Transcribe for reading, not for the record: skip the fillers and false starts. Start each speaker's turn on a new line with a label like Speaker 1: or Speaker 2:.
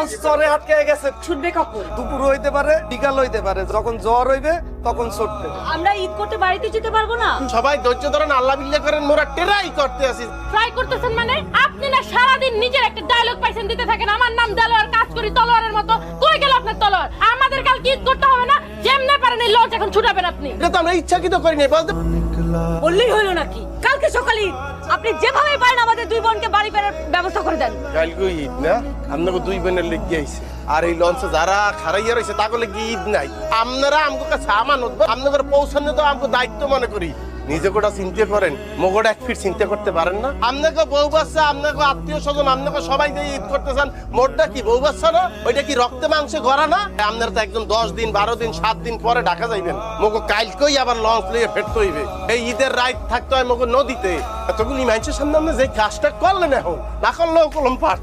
Speaker 1: Launch চরে আটকে গেছে।
Speaker 2: ছুটবে কখন?
Speaker 1: দুপুর হইতে পারে, বিকাল হইতে পারে, যখন জ্বর হইবে তখন ছুটবে।
Speaker 2: আমরা ঈদ করতে বাড়িতে যেতে পারবো না।
Speaker 3: সবাই ধৈর্য ধরেন, আল্লাহ বিল্লাহ করেন, মোরা টেরাই করতে আছি।
Speaker 4: ট্রাই করতেছেন মানে? আপনি না সারাদিন নিজের একটা ডায়লগ পাইছেন দিতে থাকেন, আমার নাম দেলোয়ার, কাজ করি তলোয়ারের মতো। কই গেল আপনার তলোয়ার? আমাদের কালকে ঈদ করতে হবে না? যেমনে পারেন এই লঞ্চ এখন ছুটাবেন আপনি।
Speaker 3: এটা তো আমরা ইচ্ছাকৃত করিনি, বলতে
Speaker 2: বললেই হলো নাকি? কালকে সকালে ঈদ। আপনি যেভাবে পারেন আমাদের দুই বোনকে বাড়ি ফেরার ব্যবস্থা করে দেন।
Speaker 3: কালকে ঈদ না, আপনাকে দুই বোনের লেগে আইছে। আর এই লঞ্চে যারা খারাইয়া রয়েছে তাগুলো কি ঈদ নাই? আপনারা আমগো কাছে আমানত, আপনাদের পৌঁছানো তো আমগো দায়িত্ব মনে করি। নিজে গোটা চিন্তা করেন, মগোটা এক ফিট চিন্তা করতে পারেন না? আপনাকে বউ বাচ্চা, আপনাকে আত্মীয় স্বজন, আপনাকে সবাই দিয়ে ঈদ করতে চান। মোটটা কি বউ বাচ্চা না? ওইটা কি রক্তে মাংসে গড়া না? আপনারা তো একদম 10 দিন 12 দিন 7 দিন পরে ঢাকা যাইবেন। মগো কালকেই আবার লঞ্চ নিয়ে ফেরতে হইবে। এই ঈদের রাত থাকতে হয় মগো নদীতে। এতগুলি মানুষের সামনে আপনি যে কাজটা করলেন, এখন না করলেও কলম পারতেন।